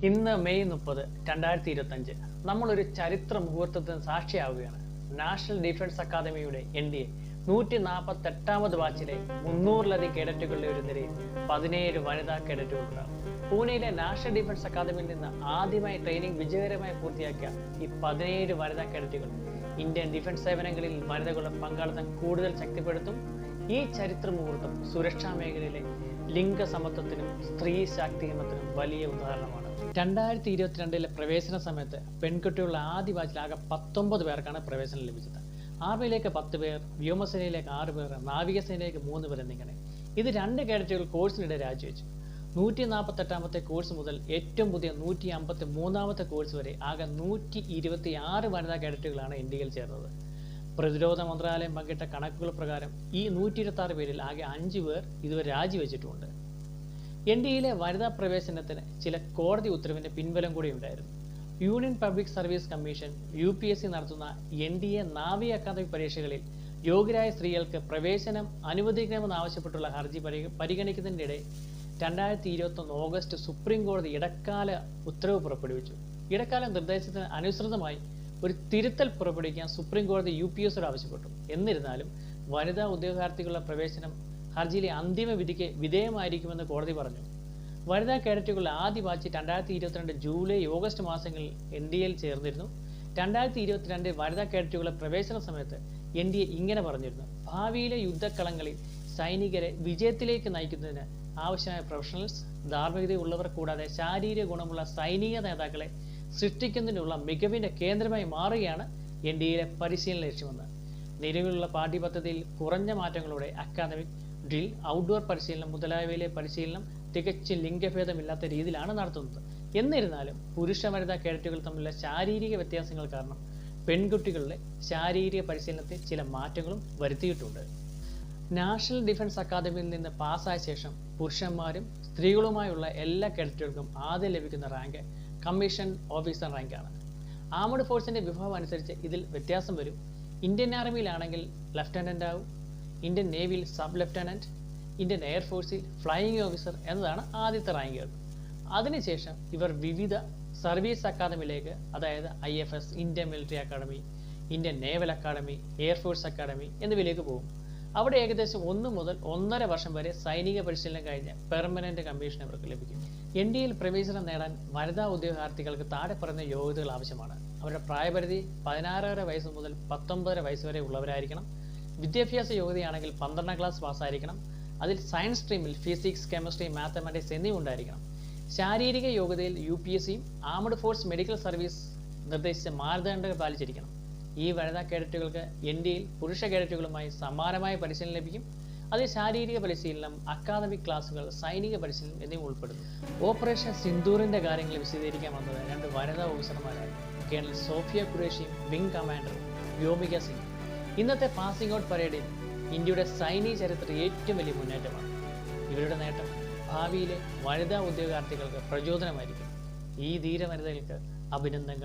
ഇന്ന് മെയ് 30, 2025 നമ്മളൊരു ചരിത്ര മുഹൂർത്തത്തിന് സാക്ഷിയാവുകയാണ്. നാഷണൽ ഡിഫൻസ് അക്കാദമിയുടെ NDA 148ാമത് ബാച്ചിലെ 300ലധികം കേഡറ്റുകളുടെ ഒരു നിരയിൽ 17 വനിതാ കേഡറ്റുകളുണ്ടാകും. പൂനെയിലെ നാഷണൽ ഡിഫൻസ് അക്കാദമിയിൽ നിന്ന് ആദ്യമായി ട്രെയിനിങ് വിജയകരമായി പൂർത്തിയാക്കിയ ഈ 17 വനിതാ കേഡറ്റുകൾ ഇന്ത്യൻ ഡിഫൻസ് സേവനങ്ങളിൽ വനിതകളുടെ പങ്കാളിത്തം കൂടുതൽ ശക്തിപ്പെടുത്തും. ഈ ചരിത്ര മുഹൂർത്തം സുരക്ഷാ മേഖലയിലെ ലിംഗസമത്വത്തിനും സ്ത്രീ ശാക്തീകരണത്തിനും വലിയ ഉദാഹരണമാണ്. 2022 പ്രവേശന സമയത്ത് പെൺകുട്ടികളുടെ ആദ്യ ബാച്ചിൽ ആകെ 19 പേർക്കാണ് പ്രവേശനം ലഭിച്ചത്. ആർമിയിലേക്ക് 10 പേർ, വ്യോമസേനയിലേക്ക് 6 പേർ, നാവികസേനയിലേക്ക് 3 പേർ എന്നിങ്ങനെ. ഇത് 2 കേഡറ്റുകൾ കോഴ്സിനിടെ രാജിവെച്ചു. 148ാമത്തെ കോഴ്സ് മുതൽ ഏറ്റവും പുതിയ 153ാമത്തെ കോഴ്സ് വരെ ആകെ 126 വനിതാ കേഡറ്റുകളാണ് NDAയിൽ ചേർന്നത്. പ്രതിരോധ മന്ത്രാലയം പങ്കിട്ട കണക്കുകൾ പ്രകാരം ഈ 126 പേരിൽ ആകെ 5 പേർ ഇതുവരെ രാജിവെച്ചിട്ടുമുണ്ട്. NDAയിലെ വനിതാ പ്രവേശനത്തിന് ചില കോടതി ഉത്തരവിന്റെ പിൻബലം കൂടി ഉണ്ടായിരുന്നു. Union public service commission UPSC നടത്തുന്ന NDA നാവിക അക്കാദമി പരീക്ഷകളിൽ യോഗ്യരായ സ്ത്രീകൾക്ക് പ്രവേശനം അനുവദിക്കണമെന്നാവശ്യപ്പെട്ടുള്ള ഹർജി പരിഗണിക്കുന്നതിനിടെ 2021 ഓഗസ്റ്റ് സുപ്രീം കോടതി ഇടക്കാല ഉത്തരവ് പുറപ്പെടുവിച്ചു. ഇടക്കാല നിർദ്ദേശത്തിന് അനുസൃതമായി ഒരു തിരുത്തൽ പുറപ്പെടുവിക്കാൻ സുപ്രീം കോടതി UPSCയോട് ആവശ്യപ്പെട്ടു. എന്നിരുന്നാലും വനിതാ ഉദ്യോഗാർത്ഥികളുടെ പ്രവേശനം ഹർജിയിലെ അന്തിമ വിധിക്ക് വിധേയമായിരിക്കുമെന്ന് കോടതി പറഞ്ഞു. വനിതാ കേഡറ്റുകളുടെ ആദ്യ ബാച്ച് 2022 ജൂലൈ ഓഗസ്റ്റ് മാസങ്ങളിൽ NDAയിൽ ചേർന്നിരുന്നു. 2022 വനിതാ കേഡറ്റുകളുടെ പ്രവേശന സമയത്ത് NDA ഇങ്ങനെ പറഞ്ഞിരുന്നു: ഭാവിയിലെ യുദ്ധക്കളങ്ങളിൽ സൈനികരെ വിജയത്തിലേക്ക് നയിക്കുന്നതിന് ആവശ്യമായ പ്രൊഫഷണൽസ്, ധാർമ്മികതയുള്ളവർ കൂടാതെ ശാരീരിക ഗുണമുള്ള സൈനിക നേതാക്കളെ സൃഷ്ടിക്കുന്നതിനുള്ള മികവിന്റെ കേന്ദ്രമായി മാറുകയാണ് NDAയിലെ പരിശീലന ലക്ഷ്യമെന്ന്. നിലവിലുള്ള പാഠ്യപദ്ധതിയിൽ കുറഞ്ഞ മാറ്റങ്ങളോടെ അക്കാദമിക്, ഡ്രിൽ, ഔട്ട്ഡോർ പരിശീലനം മുതലായവയിലെ പരിശീലനം തികച്ചും ലിംഗഭേദമില്ലാത്ത രീതിയിലാണ് നടത്തുന്നത്. എന്നിരുന്നാലും പുരുഷ വനിതാ കേഡറ്റുകൾ തമ്മിലുള്ള ശാരീരിക വ്യത്യാസങ്ങൾ കാരണം പെൺകുട്ടികളുടെ ശാരീരിക പരിശീലനത്തിൽ ചില മാറ്റങ്ങളും വരുത്തിയിട്ടുണ്ട്. നാഷണൽ ഡിഫൻസ് അക്കാദമിയിൽ നിന്ന് പാസ്സായ ശേഷം പുരുഷന്മാരും സ്ത്രീകളുമായുള്ള എല്ലാ കേഡറ്റുകൾക്കും ആദ്യം ലഭിക്കുന്ന റാങ്ക് കമ്മീഷൻ ഓഫീസർ റാങ്കാണ്. ആർമഡ് ഫോഴ്സിന്റെ വിഭാഗം അനുസരിച്ച് ഇതിൽ വ്യത്യാസം വരും. ഇന്ത്യൻ ആർമിയിലാണെങ്കിൽ ലഫ്റ്റനന്റ് ആവും, ഇന്ത്യൻ നേവിയിൽ സബ് ലഫ്റ്റനന്റ്, ഇന്ത്യൻ എയർഫോഴ്സിൽ ഫ്ലൈയിങ് ഓഫീസർ എന്നതാണ് ആദ്യത്തെ റാങ്കുകൾ. അതിനുശേഷം ഇവർ വിവിധ സർവീസ് അക്കാദമിയിലേക്ക്, അതായത് IFS Indian military academy, Indian naval academy, air force academy എന്നിവയിലേക്ക് പോകും. അവിടെ ഏകദേശം 1 മുതൽ 1.5 വർഷം വരെ സൈനിക പരിശീലനം കഴിഞ്ഞ് പെർമനന്റ് കമ്മീഷൻ അവർക്ക് ലഭിക്കും. NDAയിൽ പ്രവേശനം നേടാൻ വനിതാ ഉദ്യോഗാർത്ഥികൾക്ക് താഴെ പറയുന്ന യോഗ്യതകൾ ആവശ്യമാണ്. അവരുടെ പ്രായപരിധി 16.5 വയസ്സ് മുതൽ 19.5 വയസ്സ് വരെ ഉള്ളവരായിരിക്കണം. വിദ്യാഭ്യാസ യോഗ്യതയാണെങ്കിൽ 12ാം ക്ലാസ് പാസ്സായിരിക്കണം. അതിൽ സയൻസ് സ്ട്രീമിൽ ഫിസിക്സ്, കെമിസ്ട്രി, മാത്തമാറ്റിക്സ് എന്നിവ ഉണ്ടായിരിക്കണം. ശാരീരിക യോഗ്യതയിൽ UPSCയും ആർമഡ് ഫോഴ്സ് മെഡിക്കൽ സർവീസ് നിർദ്ദേശിച്ച മാനദണ്ഡങ്ങൾ പാലിച്ചിരിക്കണം. ഈ വനിതാ കേഡറ്റുകൾക്ക് NDAയിൽ പുരുഷ കേഡറ്റുകളുമായി സമാനമായ പരിശീലനം ലഭിക്കും. അതിൽ ശാരീരിക പരിശീലനം, അക്കാദമിക് ക്ലാസുകൾ, സൈനിക പരിശീലനം എന്നിവ ഉൾപ്പെടുന്നു. ഓപ്പറേഷൻ സിന്ദൂറിന്റെ കാര്യങ്ങൾ വിശദീകരിക്കാൻ വന്നത് 2 വനിതാ ഓഫീസർമാരായ കേണൽ സോഫിയ ഖുറേഷിയും വിംഗ് കമാൻഡർ വ്യോമിക സിംഗ്. ഇന്നത്തെ പാസിംഗ് ഔട്ട് പരേഡിൽ ഇന്ത്യയുടെ സൈനിക ചരിത്രത്തിൽ ഏറ്റവും വലിയ മുന്നേറ്റമാണ്. ഇവരുടെ നേട്ടം ഭാവിയിലെ വനിതാ ഉദ്യോഗാർത്ഥികൾക്ക് പ്രചോദനമായിരിക്കും. ഈ ധീര വനിതകൾക്ക് അഭിനന്ദനങ്ങൾ.